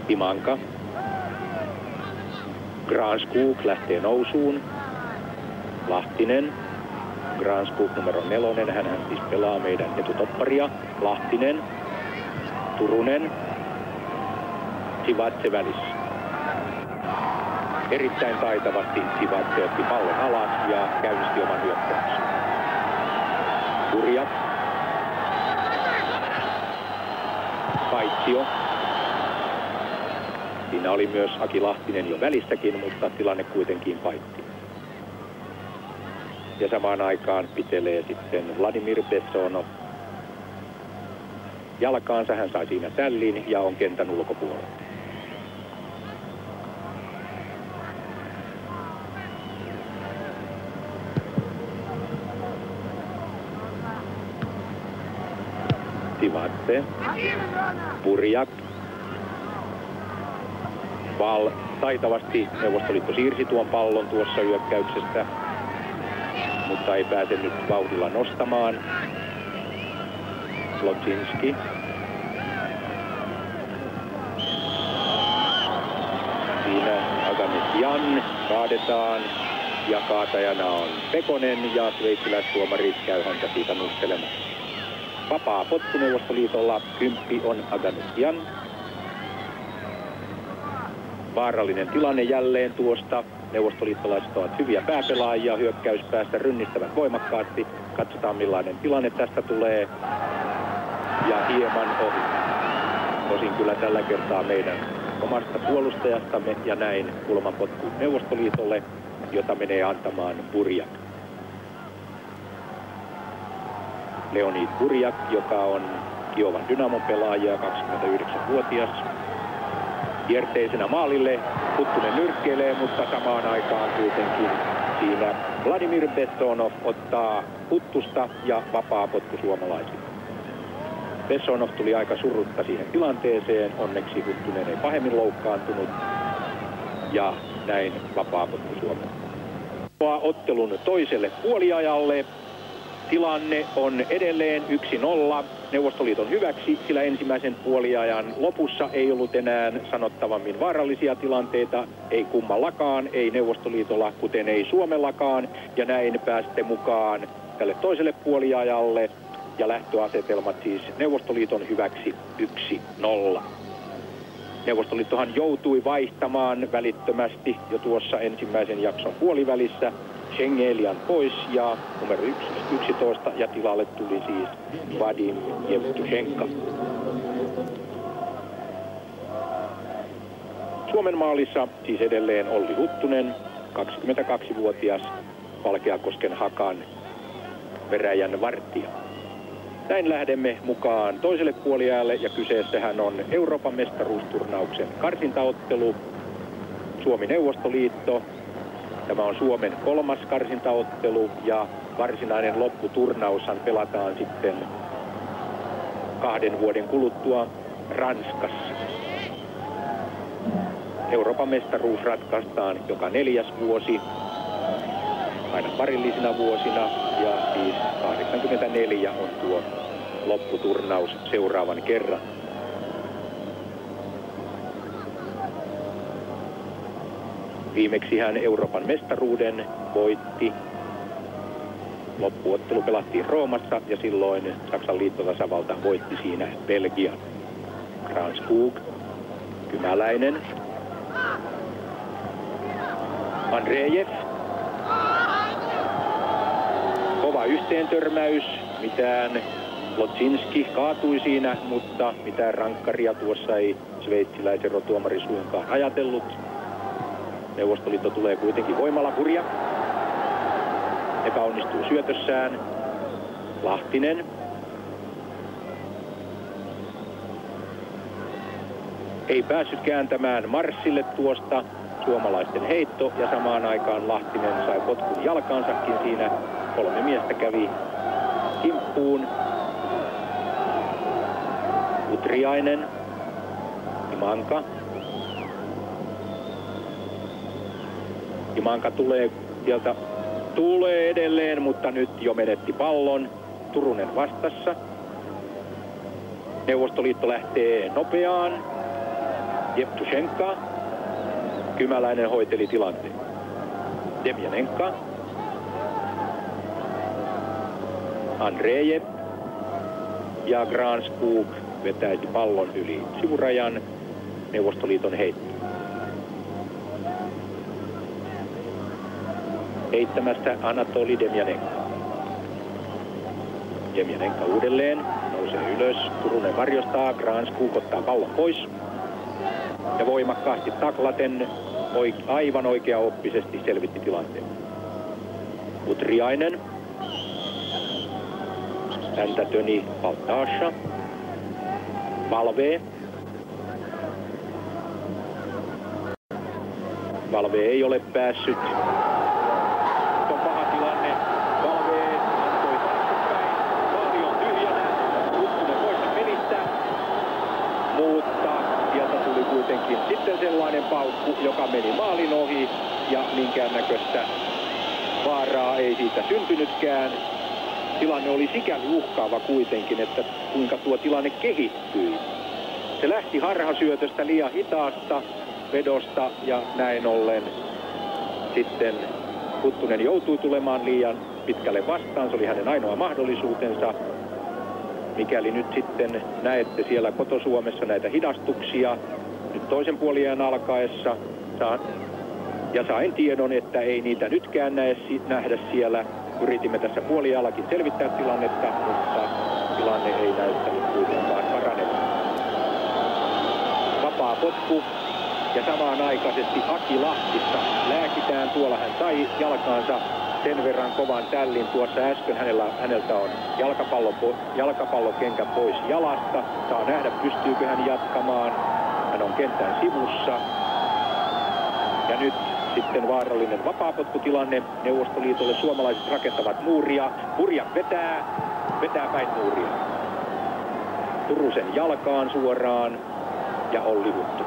Timanka. Granskuk lähtee nousuun. Lahtinen. Granskuk numero 4. Hän siis pelaa meidän etutopparia. Lahtinen. Turunen. Sivatse välissä. Erittäin taitavasti Sivatse otti pallon alas ja käynnisti oman hyökkäyksen. Burjak. Paitsio. Siinä oli myös Aki Lahtinen jo välissäkin, mutta tilanne kuitenkin paitti. Ja samaan aikaan pitelee sitten Vladimir Bessonov. Jalkaansa hän sai siinä tällin ja on kentän ulkopuolella. Sivatse. Burjak. Ball taitavasti Neuvostoliitto siirsi tuon pallon tuossa hyökkäyksestä, mutta ei pääse nyt vauhdilla nostamaan. Lotsinski. Jan kaadetaan ja kaatajana on Pekonen ja sveitsiläistuomari käy häntä siitä nustelemaan. Vapaa potku Neuvostoliitolla, 10 on Aganukian. Vaarallinen tilanne jälleen tuosta. Neuvostoliittolaiset ovat hyviä pääpelaajia, hyökkäyspäästä rynnistävät voimakkaasti. Katsotaan millainen tilanne tästä tulee. Ja hieman ohi. Tosin kyllä tällä kertaa meidän omasta puolustajastamme ja näin kulmapotku Neuvostoliitolle, jota menee antamaan Burjak. Leonid Burjak, joka on Kiovan Dynamon pelaaja, 29-vuotias. Kierteisenä maalille, Huttunen nyrkkeilee, mutta samaan aikaan kuitenkin siinä Vladimir Bessonov ottaa Huttusta ja vapaa potku suomalaisille. Bessonov tuli aika surutta siihen tilanteeseen, onneksi Huttunen ei pahemmin loukkaantunut ja näin vapaa potku suomalaisille. Ottelun toiselle puoliajalle. Tilanne on edelleen 1-0 Neuvostoliiton hyväksi, sillä ensimmäisen puoliajan lopussa ei ollut enää sanottavammin vaarallisia tilanteita, ei kummallakaan, ei Neuvostoliitolla, kuten ei Suomellakaan, ja näin pääsitte mukaan tälle toiselle puoliajalle, ja lähtöasetelmat siis Neuvostoliiton hyväksi 1-0. Neuvostoliittohan joutui vaihtamaan välittömästi jo tuossa ensimmäisen jakson puolivälissä Schengelian pois ja numero 11 ja tilalle tuli siis Vadim Jevtushenka. Suomen maalissa siis edelleen Olli Huttunen, 22-vuotias Valkeakosken Hakan veräjän vartija. Näin lähdemme mukaan toiselle puoliajalle ja kyseessähän on Euroopan mestaruusturnauksen karsintaottelu Suomi-Neuvostoliitto. Tämä on Suomen 3. karsintaottelu ja varsinainen lopputurnaushan pelataan sitten 2 vuoden kuluttua Ranskassa. Euroopan mestaruus ratkaistaan joka 4. vuosi, aina parillisina vuosina, ja siis 84 on tuo lopputurnaus seuraavan kerran. Viimeksi hän Euroopan mestaruuden voitti. Loppuottelu pelattiin Roomassa ja silloin Saksan liittotasavalta voitti siinä Belgian. Granskog, Kymäläinen, Andrejev. Kova yhteentörmäys, mitään Lotsinski kaatui siinä, mutta mitään rankkaria tuossa ei sveitsiläisen rotuomari suinkaan ajatellut. Neuvostoliitto tulee kuitenkin voimalla. Burjak epäonnistuu syötössään. Lahtinen. Ei päässyt kääntämään marssille tuosta. Suomalaisten heitto ja samaan aikaan Lahtinen sai potkun jalkaansakin siinä. 3 miestä kävi kimppuun. Utriainen. Imanka. Imanka tulee sieltä, tulee edelleen, mutta nyt jo menetti pallon. Turunen vastassa. Neuvostoliitto lähtee nopeaan. Jevtushenka. Kymäläinen hoiteli tilanteen. Demjanenka. Andrejev. Ja Granskog vetäisi pallon yli sivurajan. Neuvostoliiton heitto. Heittämästä Anatoli Demjanenka. Demjanenka uudelleen. Nousee ylös. Turunen varjostaa. Granskog ottaa pallon pois. Ja voimakkaasti taklaten aivan oikeaoppisesti selvitti tilanteen. Utriainen. Häntä töni Valtaasha. Valve. Valve ei ole päässyt. On paha tilanne. Valve antoi taaksepäin. Maali on tyhjänä. Huttunen poissa pelistä. Mutta sieltä tuli kuitenkin sitten sellainen paukku, joka meni maalin ohi. Ja minkäännäköistä vaaraa ei siitä syntynytkään. Tilanne oli sikäli uhkaava kuitenkin, että kuinka tuo tilanne kehittyi. Se lähti harhasyötöstä liian hitaasta vedosta ja näin ollen sitten Huttunen joutui tulemaan liian pitkälle vastaan. Se oli hänen ainoa mahdollisuutensa. Mikäli nyt sitten näette siellä Koto-Suomessa näitä hidastuksia, nyt toisen puoliajan alkaessa sain tiedon, että ei niitä nytkään nähdä siellä. Yritimme tässä puoliajallakin selvittää tilannetta, mutta tilanne ei näyttänyt kuitenkaan paranevan. Vapaa potku ja samanaikaisesti Aki Lahtista lääkitään. Tuolla hän sai jalkaansa sen verran kovan tällin. Tuossa äsken häneltä on jalkapallokenkä pois jalasta. Saa nähdä, pystyykö hän jatkamaan. Hän on kentän sivussa. Ja nyt sitten vaarallinen vapaapotkutilanne Neuvostoliitolle. Suomalaiset rakentavat muuria. Purjak vetää päin muuria. Turusen jalkaan suoraan ja Olli Huttu.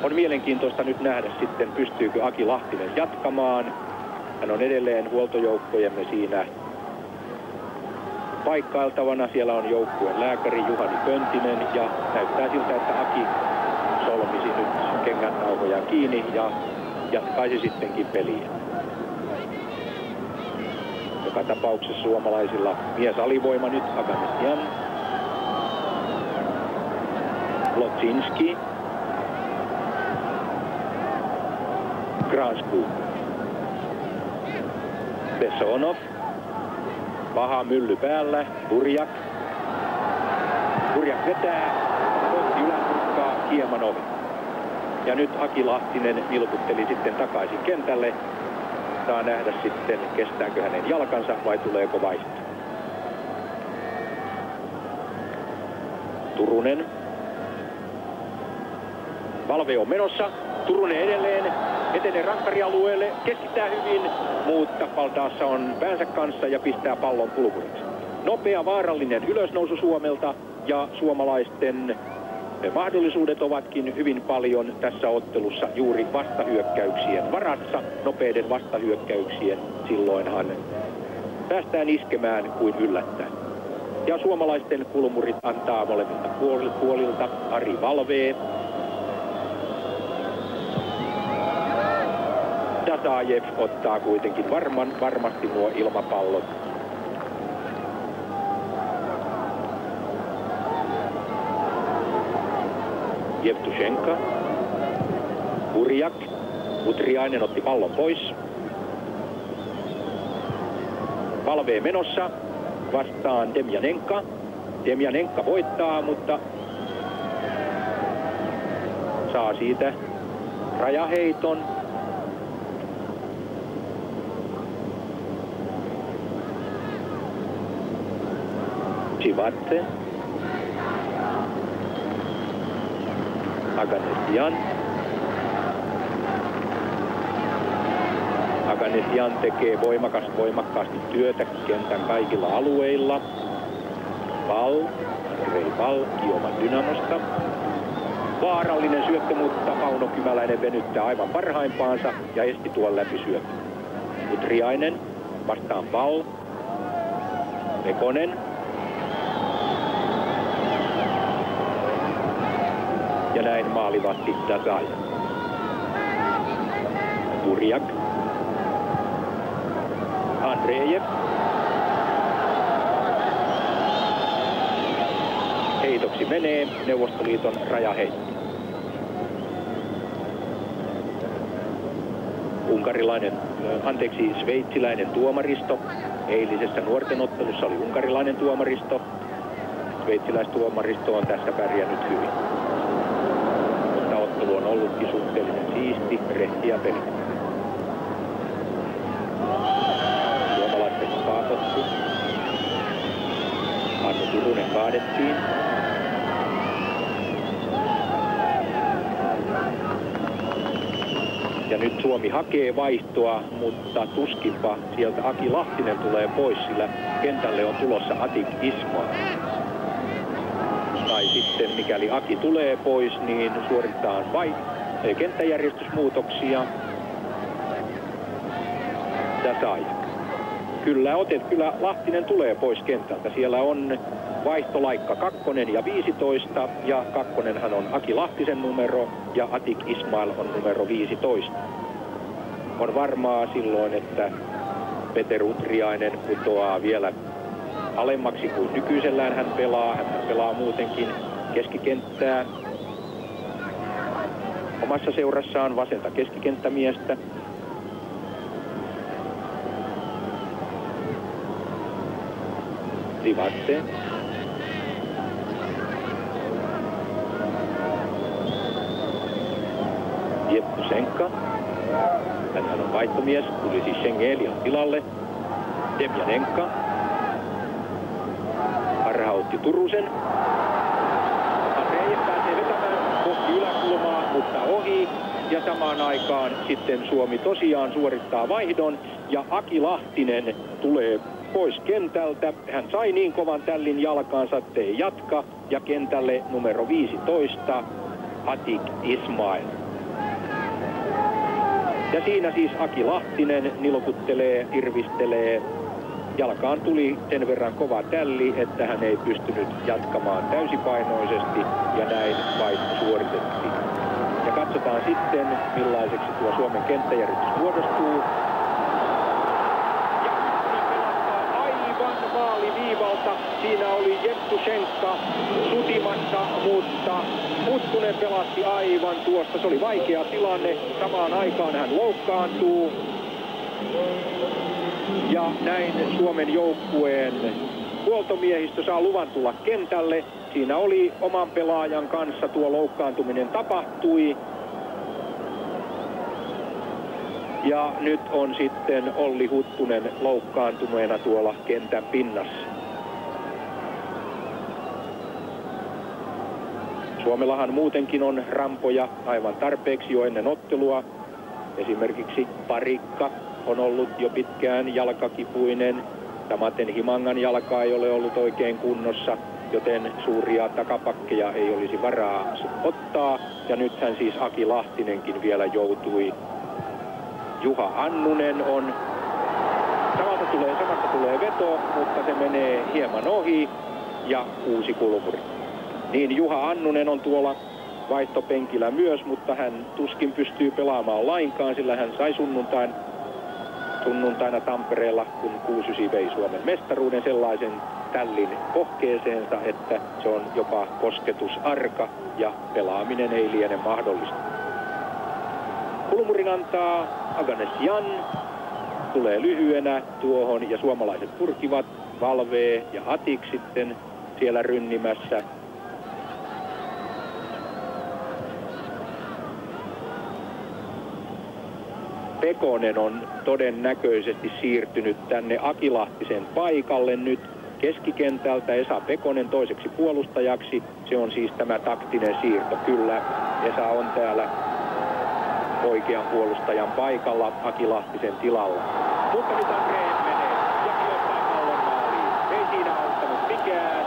On mielenkiintoista nyt nähdä sitten, pystyykö Aki Lahtinen jatkamaan. Hän on edelleen huoltojoukkojemme siinä paikkailtavana. Siellä on joukkueen lääkäri Juhani Pöntinen ja näyttää siltä, että Aki solmisi nyt kengännauhoja kiinni ja jatkaisi sittenkin peliä. Joka tapauksessa suomalaisilla miesalivoima nyt Aganesian, Lotsinski, Gransku, Besonov, paha mylly päällä, Purjak vetää kohti ylänurkkaa, hieman ohi. Ja nyt Aki Lahtinen nilkutteli sitten takaisin kentälle. Saa nähdä sitten, kestääkö hänen jalkansa vai tuleeko vaihto. Turunen. Valve on menossa. Turunen edelleen etenee rankkarialueelle, keskittää hyvin, mutta Paldaassa on päänsä kanssa ja pistää pallon pulkuriksi. Nopea vaarallinen ylösnousu Suomelta ja suomalaisten mahdollisuudet ovatkin hyvin paljon tässä ottelussa juuri vastahyökkäyksien varassa, nopeiden vastahyökkäyksien. Silloinhan päästään iskemään kuin yllättäen. Ja suomalaisten kulmurit antaa molemmilta puolilta. Ari Valvee. Dasajev ottaa kuitenkin varmasti nuo ilmapallot. Jevtushenka, Purjak, Utriainen otti pallon pois. Valvee menossa vastaan Demjanenka. Demjanenka voittaa, mutta saa siitä rajaheiton. Chivatte. Aganesian. Aganesian tekee voimakkaasti työtä kentän kaikilla alueilla. Andrei Val, Kiovan Dynamosta. Vaarallinen syöttö, mutta Pauno Kymäläinen venyttää aivan parhaimpaansa ja esti tuon läpisyöttö. Utriainen vastaan Val. Mekonen. Ja näin maalivahti Dasajev. Purjak. Andrejev. Heitoksi menee Neuvostoliiton rajaheitto. Sveitsiläinen tuomaristo. Eilisessä nuorten ottelussa oli unkarilainen tuomaristo. Sveitsiläistuomaristo on tässä pärjännyt hyvin. Ottelu on ollutkin suhteellisen siisti, rehtiä peli. Suomalaisten vapaapotku. Hannu Turunen kaadettiin. Ja nyt Suomi hakee vaihtoa, mutta tuskinpa sieltä Aki Lahtinen tulee pois, sillä kentälle on tulossa Atik Ismaa. Tai sitten mikäli Aki tulee pois, niin suoritetaan kenttäjärjestysmuutoksia. Dasajev. Kyllä Lahtinen tulee pois kentältä. Siellä on vaihtolaikka 2 ja 15 ja 2 on Aki Lahtisen numero ja Atik Ismail on numero 15. On varmaa silloin, että Peter Utriainen putoaa vielä alemmaksi kuin nykyisellään hän pelaa. Hän pelaa muutenkin keskikenttää. Omassa seurassaan vasenta keskikenttämiestä. Divatte. Jevtusenka. Hänhän on vaihtomies. Tuli siis Schengelian tilalle. Demjanenka. Harhautti Turusen. Andreev pääsee vetämään kohti yläkulmaa, mutta ohi. Ja samaan aikaan sitten Suomi tosiaan suorittaa vaihdon. Ja Aki Lahtinen tulee pois kentältä. Hän sai niin kovan tällin jalkaansa, ettei jatka. Ja kentälle numero 15, Atik Ismail. Ja siinä siis Aki Lahtinen nilkuttelee, irvistelee. Jalkaan tuli sen verran kova tälli, että hän ei pystynyt jatkamaan täysipainoisesti ja näin vaihto suoritettiin. Ja katsotaan sitten, millaiseksi tuo Suomen kenttäjärjestys muodostuu. Ja pelastaa aivan maaliviivalta. Siinä oli Jevtusenka sutimassa, mutta Huttunen pelasti aivan tuosta. Se oli vaikea tilanne. Samaan aikaan hän loukkaantuu. Ja näin Suomen joukkueen huoltomiehistö saa luvan tulla kentälle. Siinä oli oman pelaajan kanssa tuo loukkaantuminen tapahtui. Ja nyt on sitten Olli Huttunen loukkaantuneena tuolla kentän pinnassa. Suomellahan muutenkin on rampoja aivan tarpeeksi jo ennen ottelua. Esimerkiksi Parikka on ollut jo pitkään jalkakipuinen. Samaten Himangan jalka ei ole ollut oikein kunnossa, joten suuria takapakkeja ei olisi varaa ottaa. Ja nythän siis Aki Lahtinenkin vielä joutui. Juha Annunen on. Samasta tulee veto, mutta se menee hieman ohi ja uusi kulmuri. Niin Juha Annunen on tuolla vaihtopenkillä myös, mutta hän tuskin pystyy pelaamaan lainkaan, sillä hän sai sunnuntaina Tampereella, kun 69 vei Suomen mestaruuden, sellaisen tällin pohkeeseensa, että se on jopa kosketusarka ja pelaaminen ei liene mahdollista. Kulmurin antaa Aghanessian, tulee lyhyenä tuohon ja suomalaiset purkivat. Valvee ja Atik sitten siellä rynnimässä. Pekonen on todennäköisesti siirtynyt tänne Aki Lahtisen paikalle nyt keskikentältä. Esa Pekonen toiseksi puolustajaksi. Se on siis tämä taktinen siirto. Kyllä, Esa on täällä oikean puolustajan paikalla Aki Lahtisen tilalla. Mutta nyt Andreev menee ja kiottaa pallon maaliin. Ei siinä auttanut mikään.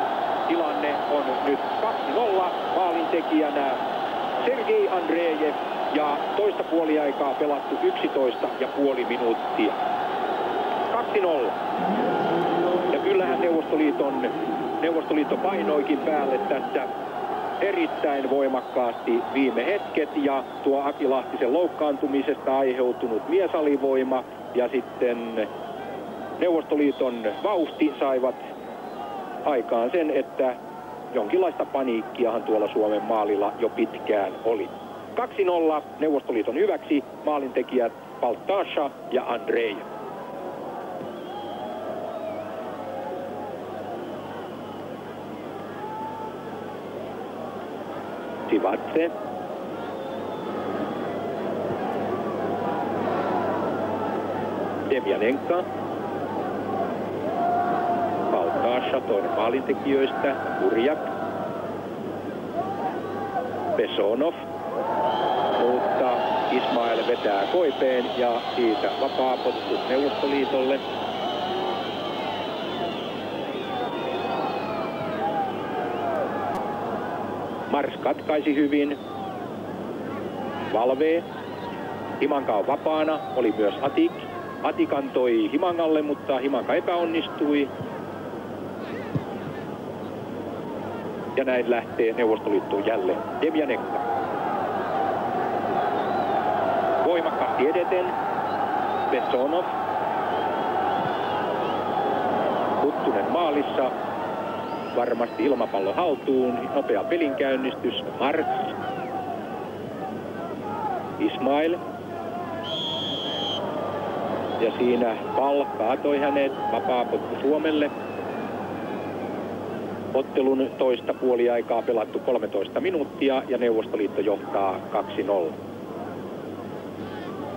Tilanne on nyt 2-0. Maalintekijänä Sergei Andreev. Ja toista puoliaikaa pelattu 11,5 minuuttia. 2-0. Ja kyllähän Neuvostoliitto painoikin päälle tässä erittäin voimakkaasti viime hetket. Ja tuo Aki Lahtisen loukkaantumisesta aiheutunut miesalivoima ja sitten Neuvostoliiton vauhti saivat aikaan sen, että jonkinlaista paniikkiahan tuolla Suomen maalilla jo pitkään oli. 2-0 Neuvostoliiton hyväksi, maalintekijät Baltasha ja Andreev. Divatte. Demjanenka. Baltasha, toinen maalintekijöistä, Kurjak. Besonov. Mutta Ismail vetää koipeen ja siitä vapaa potku Neuvostoliitolle. Mars katkaisi hyvin. Valvee. Himanka on vapaana. Oli myös Atik. Atik antoi Himangalle, mutta Himanga epäonnistui. Ja näin lähtee Neuvostoliittoon jälleen Demjanenko. Voimakkaasti edeten. Bessonov. Huttunen maalissa. Varmasti ilmapallo haltuun. Nopea pelinkäynnistys. Marx. Ismail. Ja siinä Pal kaatoi hänet. Vapaapotku Suomelle. Ottelun toista puoliaikaa pelattu 13 minuuttia ja Neuvostoliitto johtaa 2-0.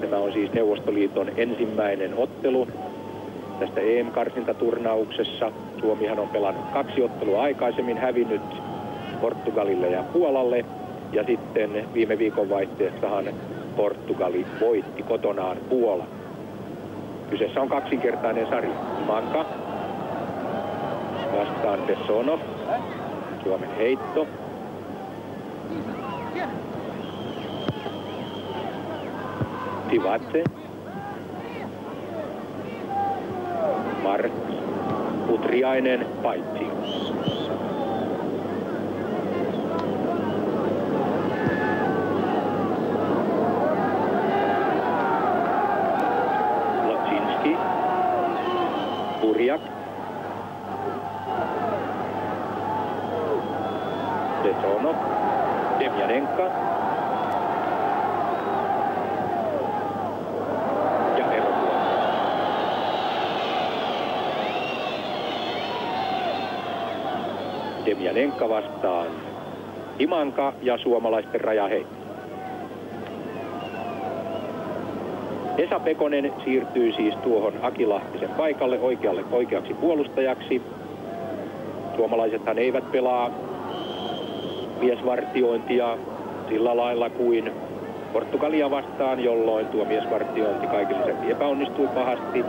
Tämä on siis Neuvostoliiton ensimmäinen ottelu tästä EM-karsintaturnauksessa. Suomihan on pelannut 2 ottelua aikaisemmin, hävinnyt Portugalille ja Puolalle. Ja sitten viime viikonvaihteessahan Portugali voitti kotonaan Puolan. Kyseessä on kaksinkertainen sarja. Manka vastaan Bessonov. Suomen heitto. Tivatse. Marx. Utriainen. Paitsi. Lotsinski. Burjak. Bessonov. Demjanenko. Ja erotuomari. Demjanenko vastaan Himanka ja suomalaisten rajaheitto. Esa Pekonen siirtyy siis tuohon Aki Lahtisen paikalle oikeaksi puolustajaksi. Suomalaisethan eivät pelaa miesvartiointia sillä lailla kuin Portugalia vastaan, jolloin tuo miesvartiointi kaiken lisäksi epäonnistui pahasti.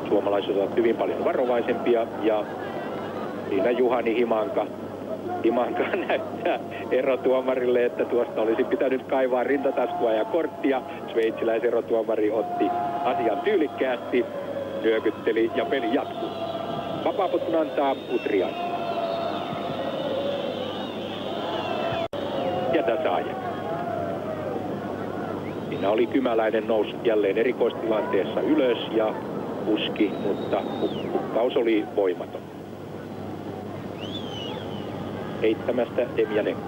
Suomalaiset ovat hyvin paljon varovaisempia ja siinä Juhani Himanka näyttää erotuomarille, että tuosta olisi pitänyt kaivaa rintataskua ja korttia. Sveitsiläiserotuomari otti asian tyylikkäästi, nyökytteli ja peli jatkuu. Vapaapotkun antaa Utriainen. Ja Dasajev. Siinä oli Kymäläinen noussut jälleen erikoistilanteessa ylös ja puski, mutta hukkaus oli voimaton. Heittämästä Demjanenko.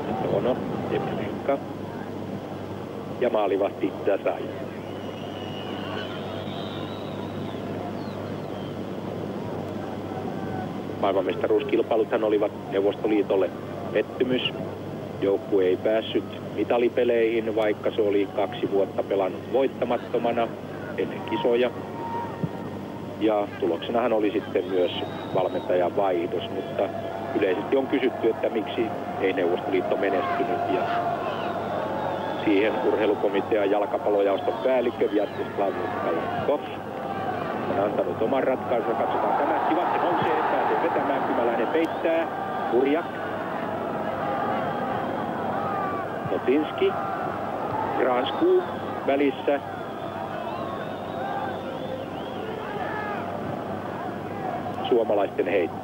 Bessonov, Demjanenko. Ja maalivahti Dasajev. Maailmanmestaruuskilpailuthan olivat Neuvostoliitolle pettymys. Joukkue ei päässyt mitalipeleihin, vaikka se oli 2 vuotta pelannut voittamattomana ennen kisoja. Ja tuloksenahan oli sitten myös valmentajan vaihdos, mutta yleisesti on kysytty, että miksi ei Neuvostoliitto menestynyt. Ja siihen urheilukomitean jalkapallojaoston päällikkö Vyacheslav Kalatkov on antanut oman ratkaisun. Katsotaan tämä. Tivatse nousee, pääsee vetämään. Kymäläinen peittää. Burjak. Notinski. Gransku välissä. Suomalaisten heitto.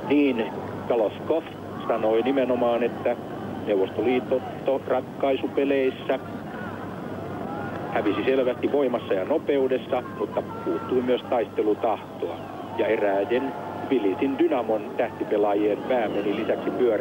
Niin Kalatkov sanoi nimenomaan, että Neuvostoliitto ratkaisupeleissä hävisi selvästi voimassa ja nopeudessa, mutta puuttui myös taistelutahtoa. Ja eräiden Tbilisin Dynamon tähtipelaajien pää meni lisäksi pyörä.